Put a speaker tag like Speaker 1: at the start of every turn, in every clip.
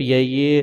Speaker 1: PIA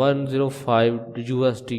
Speaker 1: 105 USD।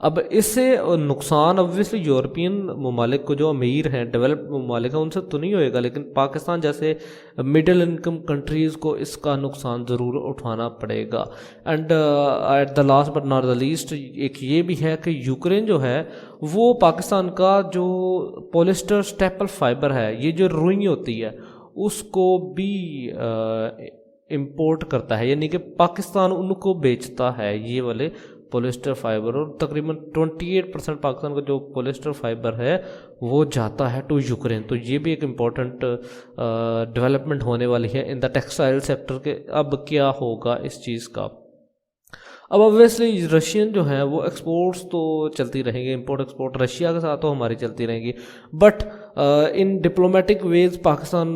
Speaker 1: اب اس سے نقصان obviously یورپین ممالک کو جو امیر ہیں ڈیولپڈ ممالک ہیں ان سے تو نہیں ہوئے گا، لیکن پاکستان جیسے مڈل انکم کنٹریز کو اس کا نقصان ضرور اٹھانا پڑے گا. And at the last but not the least ایک یہ بھی ہے کہ یوکرین جو ہے وہ پاکستان کا جو پولیسٹر اسٹیپل فائبر ہے، یہ جو روئی ہوتی ہے اس کو بھی امپورٹ کرتا ہے، یعنی کہ پاکستان ان کو بیچتا ہے یہ والے پولیسٹر فائبر، اور تقریباً 28% پاکستان کا جو پولیسٹر فائبر ہے وہ جاتا ہے ٹو یوکرین. تو یہ بھی ایک امپورٹنٹ ڈیولپمنٹ ہونے والی ہے ان دا ٹیکسٹائل سیکٹر کے اب کیا ہوگا اس چیز کا. اب obviously رشین جو ہیں وہ ایکسپورٹس تو چلتی رہیں گی، امپورٹ ایکسپورٹ رشیا کے ساتھ تو ہماری چلتی رہیں گی، but in diplomatic ways Pakistan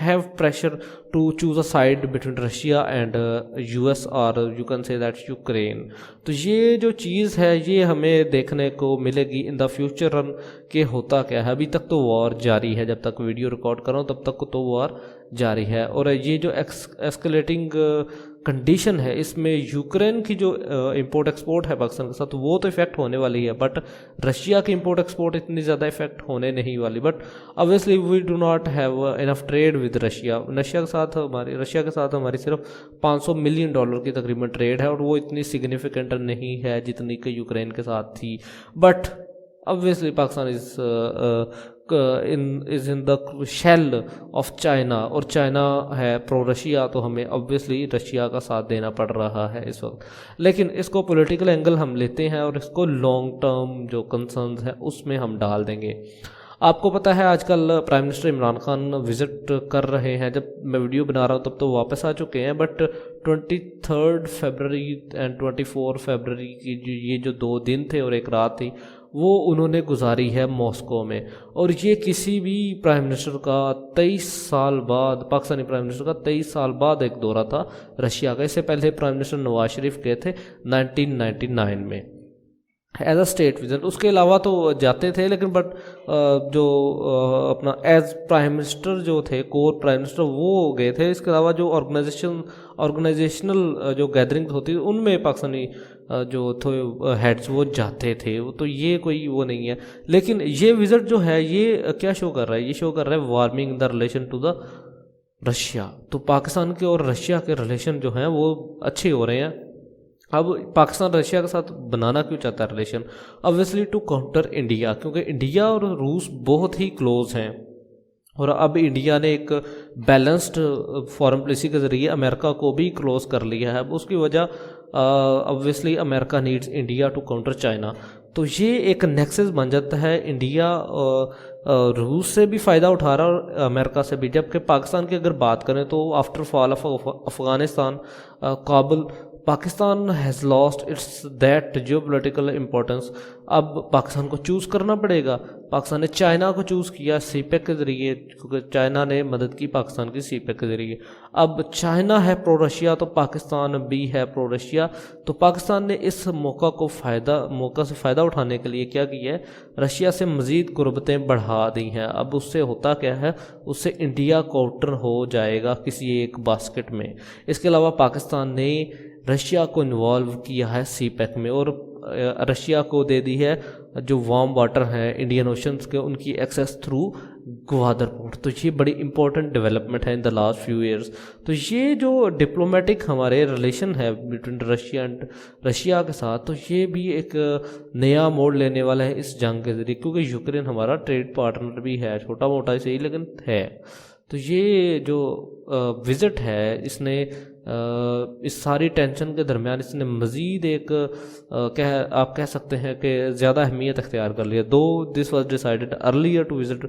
Speaker 1: have pressure to choose a side between Russia and U S اور you can say that Ukraine. تو یہ جو چیز ہے یہ ہمیں دیکھنے کو ملے گی ان دا فیوچر رن کہ ہوتا کیا ہے. ابھی تک تو وار جاری ہے، جب تک ویڈیو ریکارڈ کر رہا ہوں تب تک تو وار جاری ہے، اور یہ جو ایسکلیٹنگ کنڈیشن ہے اس میں یوکرین کی جو امپورٹ ایکسپورٹ ہے پاکستان کے ساتھ وہ تو افیکٹ ہونے والی ہے، بٹ رشیا کی امپورٹ ایکسپورٹ اتنی زیادہ افیکٹ ہونے نہیں والی. But obviously we do not have enough trade with Russia. Russia کے ساتھ ہماری صرف $500 ملین کی تقریباً ٹریڈ ہے، اور وہ اتنی سگنیفیکنٹ نہیں ہے جتنی کہ یوکرین کے ساتھ تھی. But obviously Pakistan is in the shell of China, اور چائنا ہے پرو رشیا، تو ہمیں obviously رشیا کا ساتھ دینا پڑ رہا ہے اس وقت. لیکن اس کو پولیٹیکل اینگل ہم لیتے ہیں اور اس کو لانگ ٹرم جو کنسرنز ہیں اس میں ہم ڈال دیں گے. آپ کو پتہ ہے آج کل prime minister Imran Khan visit کر رہے ہیں، جب میں ویڈیو بنا رہا ہوں تب تو واپس آ چکے ہیں، بٹ 23 فیبرری اینڈ 24 فیبرری کی یہ جو 2 دن تھے اور 1 رات تھی وہ انہوں نے گزاری ہے ماسکو میں. اور یہ کسی بھی پرائم منسٹر کا 23 سال بعد، پاکستانی پرائم منسٹر کا 23 سال بعد ایک دورہ تھا رشیا کا. اس سے پہلے پرائم منسٹر نواز شریف گئے تھے 1999 میں ایز اے اسٹیٹ وزٹ. اس کے علاوہ تو جاتے تھے لیکن بٹ جو اپنا ایز پرائم منسٹر جو تھے کور پرائم منسٹر وہ گئے تھے. اس کے علاوہ جو آرگنائزیشنل جو گیدرنگ ہوتی ہے ان میں پاکستانی جو تھے ہیڈز وہ جاتے تھے، تو یہ کوئی وہ نہیں ہے. لیکن یہ وزٹ جو ہے یہ کیا شو کر رہا ہے؟ یہ شو کر رہا ہے warming the relation to the Russia. تو پاکستان کے اور رشیا کے ریلیشن جو ہیں وہ اچھے ہو رہے ہیں. اب پاکستان رشیا کے ساتھ بنانا کیوں چاہتا ہے relation? obviously to counter India, کیونکہ انڈیا اور روس بہت ہی کلوز ہیں، اور اب انڈیا نے ایک بیلنسڈ فارن پالیسی کے ذریعے امریکہ کو بھی کلوز کر لیا ہے. اب اس کی وجہ obviously امریکہ needs India to counter China. تو یہ ایک نیکسس بن جاتا ہے، انڈیا روس سے بھی فائدہ اٹھا رہا اور امریکہ سے بھی. جبکہ پاکستان کی اگر بات کریں تو after fall of Afghanistan Kabul Pakistan has lost its that geopolitical importance. اب پاکستان کو چوز کرنا پڑے گا. پاکستان نے چائنا کو چوز کیا سی پیک کے ذریعے، کیونکہ چائنا نے مدد کی پاکستان کی سی پیک کے ذریعے. اب چائنا ہے پرو رشیا تو پاکستان بھی ہے پرو رشیا. تو پاکستان نے اس موقع سے فائدہ اٹھانے کے لیے کیا کیا ہے؟ رشیا سے مزید قربتیں بڑھا دی ہیں. اب اس سے ہوتا کیا ہے؟ اس سے انڈیا کوٹر ہو جائے گا کسی ایک باسکٹ میں. اس کے علاوہ پاکستان نے رشیا کو انوالو کیا ہے سی پیک میں، اور رشیا کو دے دی ہے جو وارم واٹر ہیں انڈین اوشنز کے ان کی ایکسیس تھرو گوادر پورٹ. تو یہ بڑی امپورٹنٹ ڈیولپمنٹ ہے ان دا لاسٹ فیو ایئرس. تو یہ جو ڈپلومیٹک ہمارے ریلیشن ہے بٹوین رشیا اینڈ رشیا کے ساتھ، تو یہ بھی ایک نیا موڑ لینے والا ہے اس جنگ کے ذریعے، کیونکہ یوکرین ہمارا ٹریڈ پارٹنر بھی ہے، چھوٹا موٹا ہی صحیح لیکن ہے. تو یہ جو وزٹ ہے اس نے اس ساری ٹینشن کے درمیان اس نے مزید ایک آپ کہہ سکتے ہیں کہ زیادہ اہمیت اختیار کر لیا. دو this was decided earlier to visit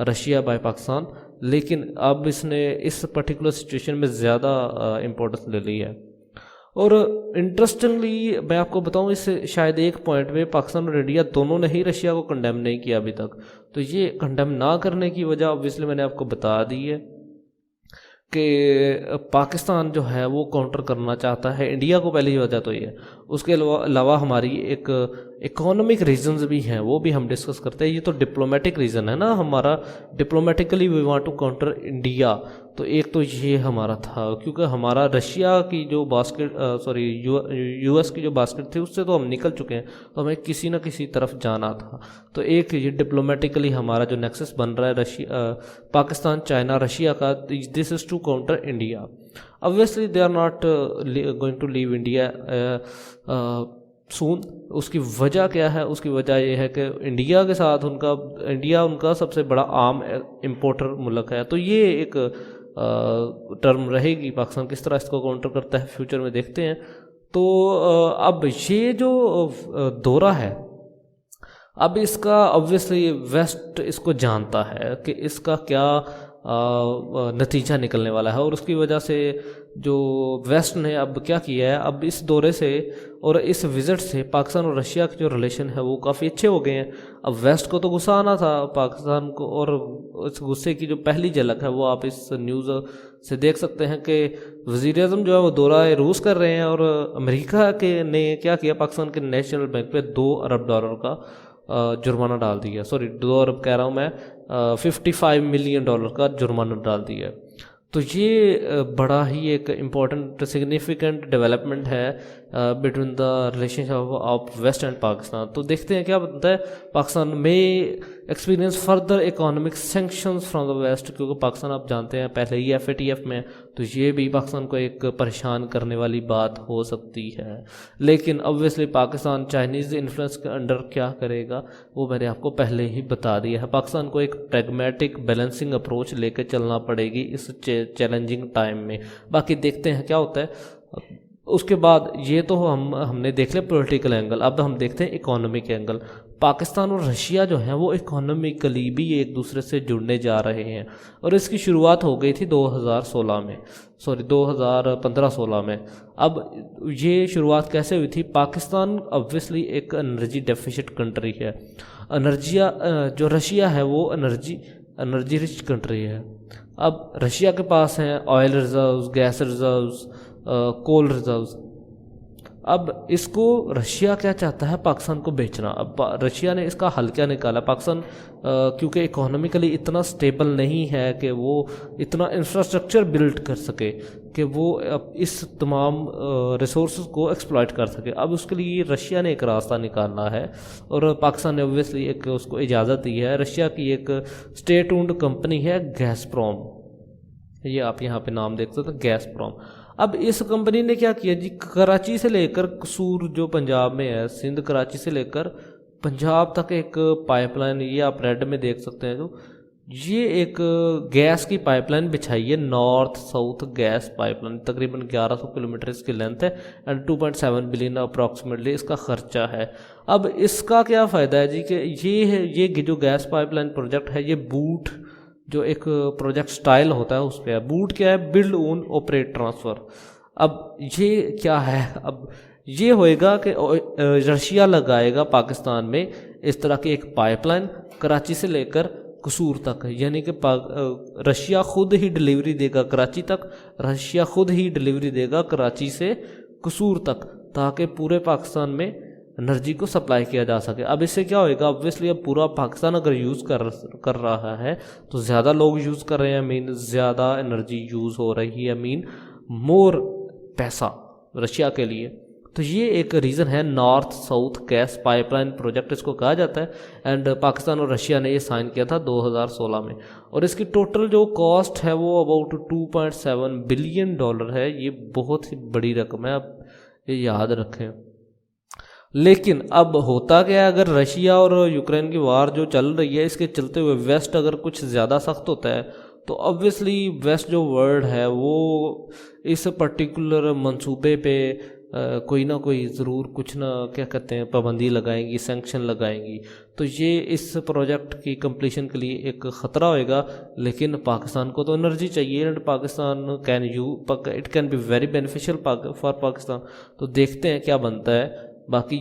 Speaker 1: Russia by Pakistan, لیکن اب اس نے اس پرٹیکولر سچویشن میں زیادہ امپورٹنس لے لی ہے. اور انٹرسٹنگلی میں آپ کو بتاؤں، اس شاید ایک پوائنٹ میں پاکستان اور انڈیا دونوں نے ہی رشیا کو کنڈیم نہیں کیا ابھی تک. تو یہ کنڈیم نہ کرنے کی وجہ obviously میں نے آپ کو بتا دی ہے کہ پاکستان جو ہے وہ کاؤنٹر کرنا چاہتا ہے انڈیا کو. پہلی وجہ تو یہ ہے، اس کے علاوہ ہماری ایک اکانومک ریزنز بھی ہیں، وہ بھی ہم ڈسکس کرتے ہیں۔ یہ تو ڈپلومیٹک ریزن ہے نا ہمارا، diplomatically we want to counter India, تو ایک تو یہ ہمارا تھا، کیونکہ ہمارا رشیا کی جو یو ایس کی جو باسکٹ تھی اس سے تو ہم نکل چکے ہیں، تو ہمیں کسی نہ کسی طرف جانا تھا۔ تو ایک یہ ڈپلومیٹکلی ہمارا جو نیکسس بن رہا ہے پاکستان چائنا رشیا کا، this is to counter India. obviously they are not going to leave India soon۔ اس کی وجہ کیا ہے؟ اس کی وجہ یہ ہے کہ انڈیا کے ساتھ انڈیا ان کا سب سے بڑا عام امپورٹر ملک ہے، تو یہ ایک ٹرم رہے گی۔ پاکستان کس طرح اس کو کاؤنٹر کرتا ہے فیوچر میں دیکھتے ہیں۔ تو اب یہ جو دورہ ہے، اب اس کا obviously ویسٹ اس کو جانتا ہے کہ اس کا کیا نتیجہ نکلنے والا ہے، اور اس کی وجہ سے جو ویسٹ نے اب کیا کیا ہے، اب اس دورے سے اور اس وزٹ سے پاکستان اور رشیا کے جو ریلیشن ہے وہ کافی اچھے ہو گئے ہیں۔ اب ویسٹ کو تو غصہ آنا تھا پاکستان کو، اور اس غصے کی جو پہلی جھلک ہے وہ آپ اس نیوز سے دیکھ سکتے ہیں کہ وزیر اعظم جو ہے وہ دورہ روس کر رہے ہیں، اور امریکہ کے نے کیا کیا، پاکستان کے نیشنل بینک پہ $2 ارب کا جرمانہ ڈال دیا، 2 ارب کہہ رہا ہوں میں، $55 ملین کا جرمانہ ڈال دیا۔ تو یہ بڑا ہی ایک امپورٹنٹ سگنیفیکنٹ ڈیولپمنٹ ہے between the relationship of West and Pakistan. تو دیکھتے ہیں کیا بنتا ہے۔ پاکستان میں experience further economic sanctions from the West, کیونکہ پاکستان آپ جانتے ہیں پہلے ہی FATF میں، تو یہ بھی پاکستان کو ایک پریشان کرنے والی بات ہو سکتی ہے۔ لیکن obviously پاکستان چائنیز انفلوئنس کے انڈر کیا کرے گا وہ میں نے آپ کو پہلے ہی بتا دیا ہے۔ پاکستان کو ایک پریگمیٹک بیلنسنگ اپروچ لے کے چلنا پڑے گی اس چیلنجنگ ٹائم میں۔ باقی دیکھتے ہیں کیا ہوتا ہے۔ اس کے بعد یہ تو ہم نے دیکھ لیا پولیٹیکل اینگل، اب ہم دیکھتے ہیں اکانومک اینگل۔ پاکستان اور رشیا جو ہیں وہ اکانومیکلی بھی ایک دوسرے سے جڑنے جا رہے ہیں، اور اس کی شروعات ہو گئی تھی 2015-16 میں۔ اب یہ شروعات کیسے ہوئی تھی؟ پاکستان obviously ایک انرجی ڈیفیشٹ کنٹری ہے، جو رشیا ہے وہ انرجی رچ کنٹری ہے۔ اب رشیا کے پاس ہیں آئل ریزروز، گیس ریزروز، کول ریزروز۔ اب اس کو رشیا کیا چاہتا ہے؟ پاکستان کو بیچنا۔ اب رشیا نے اس کا حل کیا نکالا؟ پاکستان کیونکہ اکانومیکلی اتنا سٹیبل نہیں ہے کہ وہ اتنا انفراسٹرکچر بلڈ کر سکے کہ وہ اس تمام ریسورسز کو ایکسپلائٹ کر سکے۔ اب اس کے لیے رشیا نے ایک راستہ نکالنا ہے، اور پاکستان نے اوبویسلی ایک اس کو اجازت دی ہے۔ رشیا کی ایک اسٹیٹ اونڈ کمپنی ہے گیسپروم، یہ آپ یہاں پہ نام دیکھ سکتے ہیں، گیسپروم۔ اب اس کمپنی نے کیا کیا جی، کراچی سے لے کر قصور جو پنجاب میں ہے، سندھ کراچی سے لے کر پنجاب تک ایک پائپ لائن، یہ آپ ریڈ میں دیکھ سکتے ہیں، جو یہ ایک گیس کی پائپ لائن بچھائی ہے، north south gas pipeline, تقریباً 1100 کلومیٹر اس کی لینتھ ہے، اینڈ 2.7 بلین اپروکسیمیٹلی اس کا خرچہ ہے۔ اب اس کا کیا فائدہ ہے جی کہ یہ جو گیس پائپ لائن پروجیکٹ ہے، یہ بوٹ جو ایک پروجیکٹ سٹائل ہوتا ہے اس پہ ہے۔ بوٹ کیا ہے؟ بلڈ اون آپریٹ ٹرانسفر۔ اب یہ کیا ہے؟ اب یہ ہوئے گا کہ رشیا لگائے گا پاکستان میں اس طرح کی ایک پائپ لائن کراچی سے لے کر قصور تک، یعنی کہ رشیا خود ہی ڈلیوری دے گا کراچی تک، رشیا خود ہی ڈلیوری دے گا کراچی سے قصور تک، تاکہ پورے پاکستان میں انرجی کو سپلائی کیا جا سکے۔ اب اس سے کیا ہوئے گا؟ اوبویسلی اب پورا پاکستان اگر یوز کر رہا ہے تو زیادہ لوگ یوز کر رہے ہیں، مین زیادہ انرجی یوز ہو رہی ہے، مین مور پیسہ رشیا کے لیے۔ تو یہ ایک ریزن ہے، north south gas pipeline project اس کو کہا جاتا ہے، اینڈ پاکستان اور رشیا نے یہ سائن کیا تھا 2016 میں، اور اس کی ٹوٹل جو کاسٹ ہے وہ اباؤٹ $2.7 بلین ہے۔ یہ بہت ہی بڑی رقم ہے، اب یہ یاد رکھیں۔ لیکن اب ہوتا کیا ہے، اگر رشیا اور یوکرین کی وار جو چل رہی ہے، اس کے چلتے ہوئے ویسٹ اگر کچھ زیادہ سخت ہوتا ہے تو obviously ویسٹ جو ورلڈ ہے وہ اس پرٹیکولر منصوبے پہ کوئی نہ کوئی ضرور کچھ نہ کیا کہتے ہیں پابندی لگائیں گی، سینکشن لگائیں گی۔ تو یہ اس پروجیکٹ کی کمپلیشن کے لیے ایک خطرہ ہوئے گا، لیکن پاکستان کو تو انرجی چاہیے، and Pakistan it can be very beneficial for Pakistan. تو دیکھتے ہیں کیا بنتا ہے۔ باقی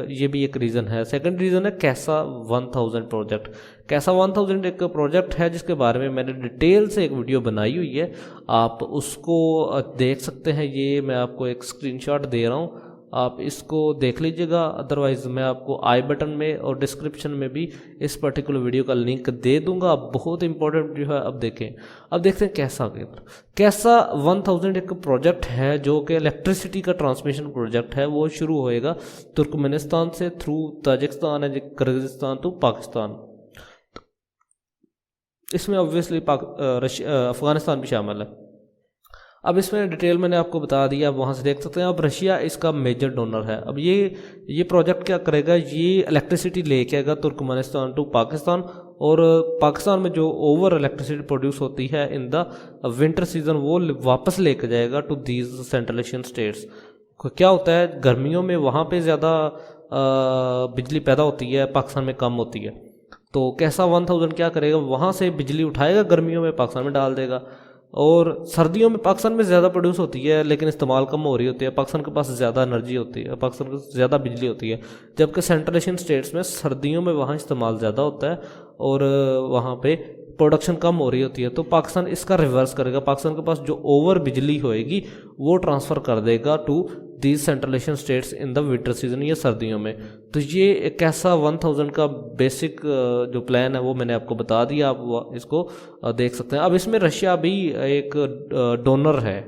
Speaker 1: یہ بھی ایک ریزن ہے۔ سیکنڈ ریزن ہے کیسا 1000 پروجیکٹ۔ کیسا 1000 ایک پروجیکٹ ہے جس کے بارے میں نے ڈیٹیل سے ایک ویڈیو بنائی ہوئی ہے، آپ اس کو دیکھ سکتے ہیں۔ یہ میں آپ کو ایک اسکرین شاٹ دے رہا ہوں، آپ اس کو دیکھ لیجیے گا، ادروائز میں آپ کو آئی بٹن میں اور ڈسکرپشن میں بھی اس پرٹیکولر ویڈیو کا لنک دے دوں گا. بہت امپورٹنٹ ویڈیو ہے. اب دیکھیں، اب دیکھتے ہیں کیسا 1000 ایک پروجیکٹ ہے جو کہ الیکٹریسٹی کا ٹرانسمیشن پروجیکٹ ہے. وہ شروع ہوئے گا ترکمانستان سے through Tajikistan and Kyrgyzstan to Pakistan. اس میں اوبویسلی افغانستان بھی شامل ہے. اب اس میں ڈیٹیل میں نے آپ کو بتا دیا، آپ وہاں سے دیکھ سکتے ہیں. اب رشیا اس کا میجر ڈونر ہے. اب یہ پروجیکٹ کیا کرے گا، یہ الیکٹریسٹی لے کے آئے گا ترکمانستان ٹو پاکستان، اور پاکستان میں جو اوور الیکٹریسٹی پروڈیوس ہوتی ہے ان دا ونٹر سیزن وہ واپس لے کے جائے گا to these Central Asian states. کیا ہوتا ہے، گرمیوں میں وہاں پہ زیادہ بجلی پیدا ہوتی ہے، پاکستان میں کم ہوتی ہے. تو کیسا 1000 کیا کرے گا، وہاں سے بجلی اٹھائے گا، گرمیوں میں پاکستان میں ڈال دے گا. اور سردیوں میں پاکستان میں زیادہ پروڈیوس ہوتی ہے لیکن استعمال کم ہو رہی ہوتی ہے. پاکستان کے پاس زیادہ انرجی ہوتی ہے، پاکستان کے زیادہ بجلی ہوتی ہے، جبکہ سینٹرل ایشین اسٹیٹس میں سردیوں میں وہاں استعمال زیادہ ہوتا ہے اور وہاں پہ پروڈکشن کم ہو رہی ہوتی ہے. تو پاکستان اس کا ریورس کرے گا. پاکستان کے پاس جو اوور بجلی ہوئے گی وہ ٹرانسفر کر دے گا to these Central Asian states in the winter season یا سردیوں میں. تو یہ ایک ایسا 1000 کا بیسک جو پلان ہے وہ میں نے آپ کو بتا دیا. آپ اس کو دیکھ سکتے ہیں. اب اس میں رشیا بھی ایک ڈونر ہے.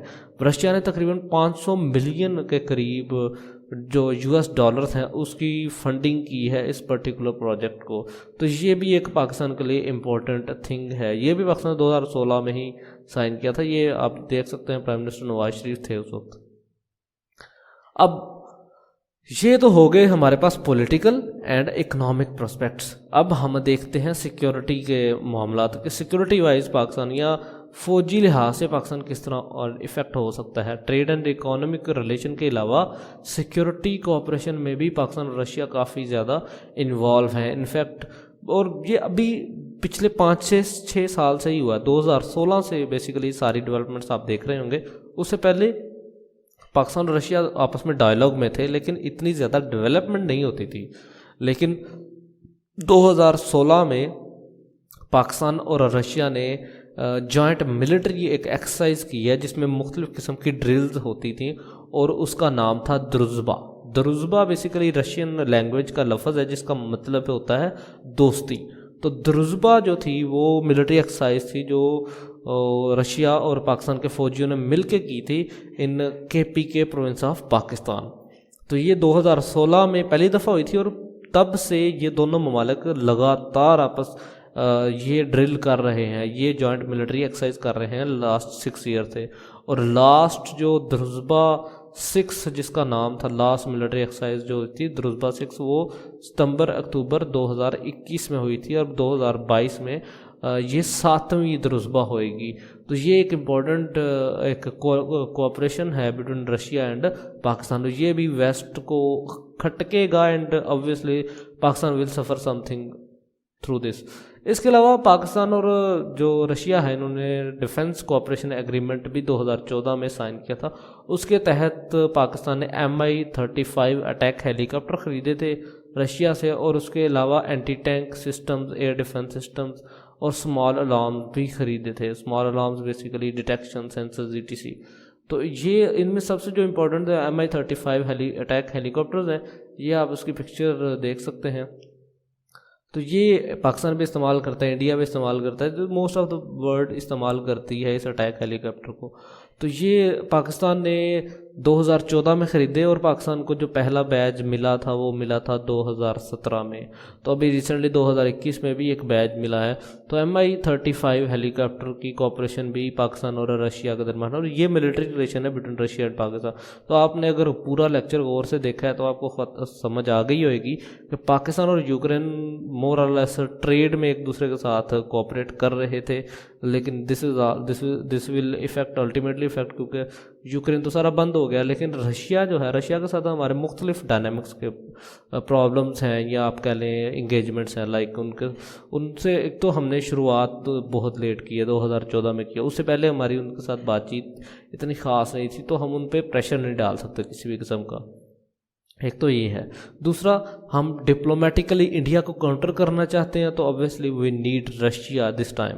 Speaker 1: رشیا نے تقریباً 500 ملین کے قریب جو $US ہیں اس کی فنڈنگ کی ہے اس پرٹیکولر پروجیکٹ کو. تو یہ بھی ایک پاکستان کے لیے امپورٹنٹ تھنگ ہے. یہ بھی پاکستان 2016 میں ہی سائن کیا تھا. یہ آپ دیکھ سکتے ہیں پرائم منسٹر نواز شریف تھے اس وقت. اب یہ تو ہو گئے ہمارے پاس پولیٹیکل اینڈ اکنامک پراسپیکٹس. اب ہم دیکھتے ہیں سیکیورٹی کے معاملات کے. سیکیورٹی وائز پاکستان یا فوجی لحاظ سے پاکستان کس طرح اور افیکٹ ہو سکتا ہے. ٹریڈ اینڈ اکانومک ریلیشن کے علاوہ سیکیورٹی کوآپریشن میں بھی پاکستان اور رشیا کافی زیادہ انوالو ہیں انفیکٹ. اور یہ ابھی پچھلے 5-6 سال سے ہی ہوا ہے. 2016 سے بیسیکلی ساری ڈیولپمنٹس آپ دیکھ رہے ہوں گے. اس سے پہلے پاکستان اور رشیا آپس میں ڈائلاگ میں تھے لیکن اتنی زیادہ ڈیولپمنٹ نہیں ہوتی تھی. لیکن 2016 میں پاکستان اور رشیا نے جوائنٹ ملٹری ایک ایکسرسائز کی ہے جس میں مختلف قسم کی ڈرلز ہوتی تھیں اور اس کا نام تھا دروزبا. دروزبا بیسیکلی رشین لینگویج کا لفظ ہے جس کا مطلب ہوتا ہے دوستی. تو دروزبا جو تھی وہ ملٹری ایکسرسائز تھی جو رشیا اور پاکستان کے فوجیوں نے مل کے کی تھی ان KPK پروونس آف پاکستان. تو یہ 2016 میں پہلی دفعہ ہوئی تھی اور تب سے یہ دونوں ممالک لگاتار آپس یہ ڈرل کر رہے ہیں، یہ جوائنٹ ملٹری ایکسرسائز کر رہے ہیں لاسٹ 6 ایئر سے. اور لاسٹ جو دروزبا 6 جس کا نام تھا، لاسٹ ملٹری ایکسرسائز جو تھی دروزبا 6 وہ ستمبر-اکتوبر 2021 میں ہوئی تھی اور 2022 میں یہ 7ویں دروزبا ہوئے گی. تو یہ ایک امپورٹنٹ ایک کوآپریشن ہے بٹوین رشیا اینڈ پاکستان. یہ بھی ویسٹ کو کھٹکے گا اینڈ obviously پاکستان ول سفر سم تھنگ تھرو دس. اس کے علاوہ پاکستان اور جو رشیا ہے انہوں نے ڈیفنس کوآپریشن ایگریمنٹ بھی 2014 میں سائن کیا تھا. اس کے تحت پاکستان نے Mi-35 اٹیک ہیلی کاپٹر خریدے تھے رشیا سے، اور اس کے علاوہ anti tank systems, air defence systems اور اسمال الارمز بھی خریدے تھے. Small alarms basically detection sensors ETC. تو یہ ان میں سب سے جو امپورٹنٹ ہے Mi-35 اٹیک ہیلی کاپٹرز ہیں. یہ آپ اس کی پکچر دیکھ سکتے ہیں. تو یہ پاکستان بھی استعمال کرتا ہے، انڈیا بھی استعمال کرتا ہے، موسٹ آف دا ورلڈ استعمال کرتی ہے اس اٹیک ہیلی کاپٹر کو. تو یہ پاکستان نے 2014 میں خریدے اور پاکستان کو جو پہلا بیج ملا تھا وہ ملا تھا 2017 میں. تو ابھی ریسنٹلی 2021 میں بھی ایک بیج ملا ہے. تو Mi-35 ہیلی کاپٹر کی کوآپریشن بھی پاکستان اور رشیا کے درمیان ہے اور یہ ملٹری ریلیشن ہے بٹوین رشیا اینڈ پاکستان. تو آپ نے اگر پورا لیکچر غور سے دیکھا ہے تو آپ کو سمجھ آ گئی ہوئے گی کہ پاکستان اور یوکرین مور اور لیس ٹریڈ میں ایک دوسرے کے ساتھ کوآپریٹ کر رہے تھے. لیکن دس ول افیکٹ الٹیمیٹلی افیکٹ کیونکہ یوکرین تو سارا بند ہو گیا. لیکن رشیا جو ہے، رشیا کے ساتھ ہمارے مختلف ڈائنامکس کے پرابلمس ہیں یا آپ کہہ لیں انگیجمنٹس ہیں. لائک ان سے ایک تو ہم نے شروعات بہت لیٹ کی ہے، 2014 میں کیا. اس سے پہلے ہماری ان کے ساتھ بات چیت اتنی خاص نہیں تھی تو ہم ان پہ پریشر نہیں ڈال سکتے کسی بھی قسم کا. ایک تو یہ ہے. دوسرا، ہم ڈپلومیٹیکلی انڈیا کو کاؤنٹر کرنا چاہتے ہیں تو obviously we need Russia this time.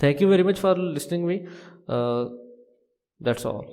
Speaker 1: Thank you very much for listening me. That's all.